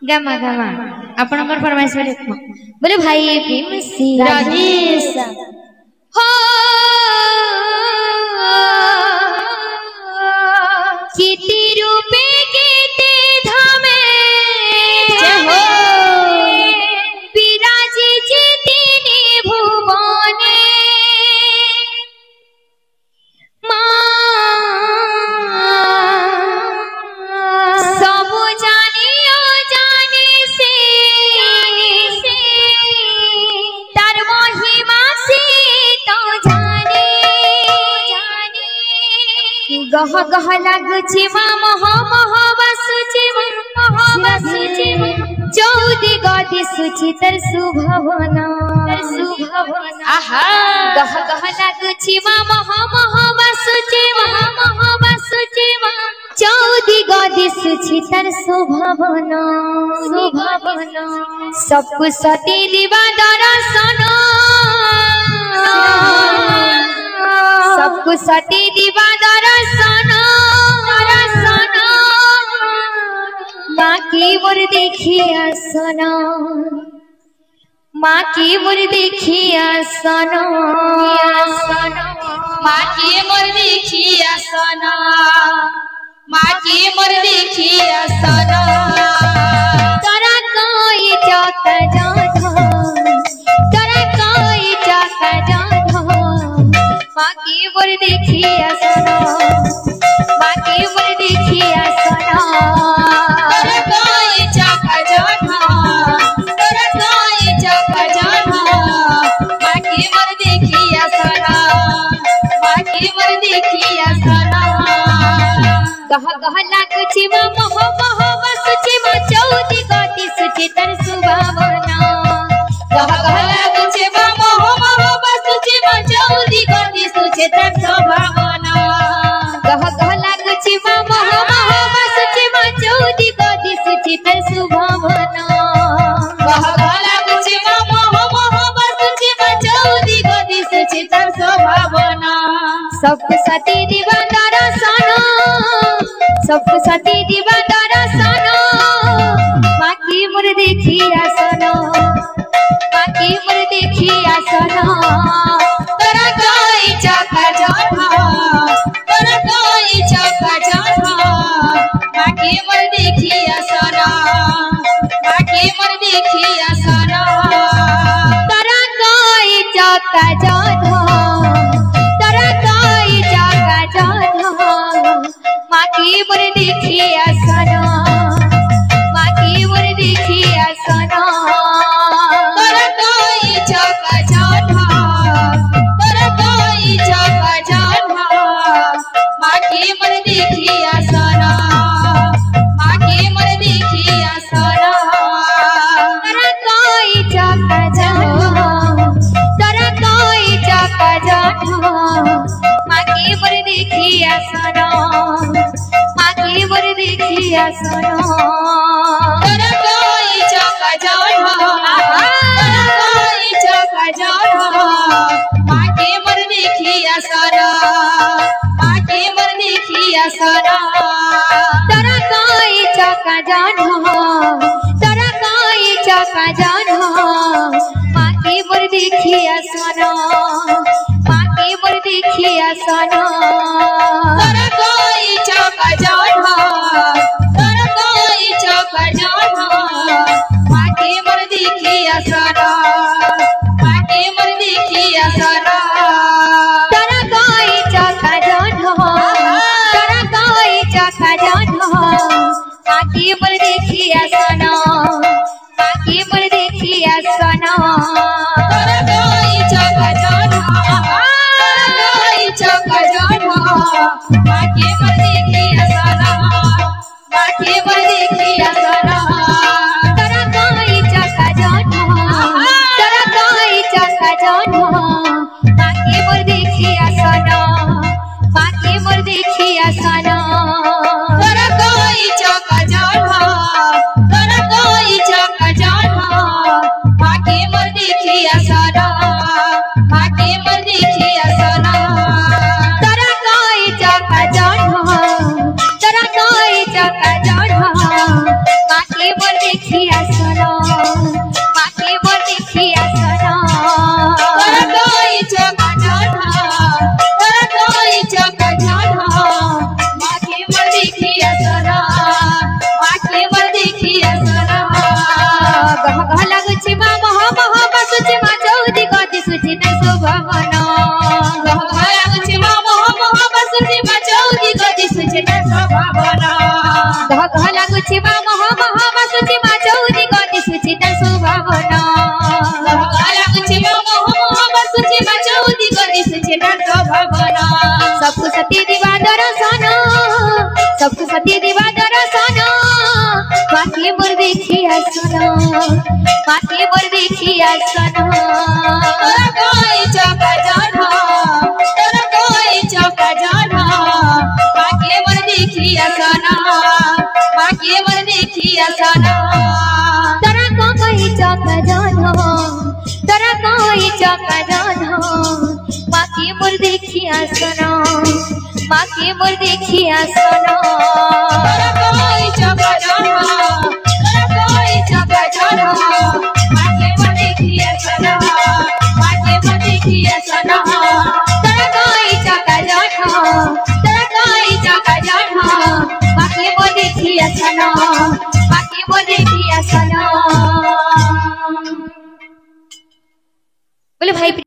गामा गामा आपनकर फरमाइश बोले भाई भीम सिंह राजेश हो किति रूपे किति धामे हो विराजित तिनि भुवने सब जानियो जाने से तार महिमा से तो जाने गह गह लागुछि मा मह मह बसुछि चौदी गति सुचितर सुभवन आहा गह गह लागुछि मा मह मह बसुछि चौदी गति सुचितर सुभवन सबको सती दिवा दर्शन सबको सती दिवा दर्शन माँ की मोर देखी आसन माँ की मोर देखी आसन माँ की मोर देखी आसन माँ की मोर देखी आसन तोरा कोई चौका जात तोरा कोई चौका जात माँ की मोर देखी आसन माँ की मोर देखी आसन गह गह लागुछि मा मह मह बसुछि मा चौदी गति सुचितर सुभावना गह गह लागुछि मा मह मह बसुछि मा चौदी गति सुचितर सुभावना गह गह लागुछि मा मह मह बसुछि मा चौदी गति सुचितर सुभावना गह गह लागुछि मा मह मह बसुछि मा चौदी गति सुचितर सुभावना सबको सती दिवा दर्शन सबको सती दिवा दर्शन माँ की मोर देखी आसन माँ की मोर देखी आसन तोरा कोई चौका जाता तोरा कोई चौका जाता माँ की मोर देखी आसन माँ की मोर देखी आसन तोरा कोई चौका जाता तोरा कोई चौका जाता माँ की मोर देखी आसन माँ की मोर देखी आसन तोरा कोई चौका जाता तोरा कोई चौका जाता माँ की मोर देखी आसन माँ की मोर देखी आसन तोरा कोई चौका जाता तोरा कोई चौका जाता माँ की मोर देखी आसन माँ की मोर देखी आसन तोरा कोई चौका जाता तोरा कोई चौका जाता माँ की मोर देखी आसन माँ की मोर देखी आसन तोरा कोई चौका जाता तोरा कोई चौका जाता माँ की मोर देखी आसन माँ की मोर देखी आसन तोरा कोई चौका जाता तोरा कोई चौका जाता माँ की मोर देखी आसन माँ की मोर देखी आसन तोरा कोई चौका जाता तोरा कोई चौका जाता माँ की मोर देखी आसन माँ की मोर देखी आसन तोरा कोई चौका जाता तोरा कोई चौका जाता माँ की मोर देखी आसन माँ की मोर देखी आसन तोरा कोई चौका जाता तोरा कोई चौका जाता माँ की मोर देखी आसन माँ की मोर देखी आसन तोरा कोई चौका जाता तोरा कोई चौका जाता माँ की मोर देखी आसन माँ की मोर देखी आसन तोरा कोई चौका जाता सुची मा महा सुची मा चौदी गति सुची तन सुभावना गला कुची महा सुची मा चौदी गति सुची तन सुभावना सबको सती दिवा दर्शन सबको सती दिवा दर्शन माके मोर देखिया सुना माके मोर देखिया सुना तोरा कोई चौका जाना तोरा कोई चौका जाना माके मोर देखिया सना माके मोर देखिया सना तोरा कोई चौका जाना तोरा कोई चौका जाना माके मोर देखिया सुना माके मोर देखिया सुना तोरा कोई चौका जाना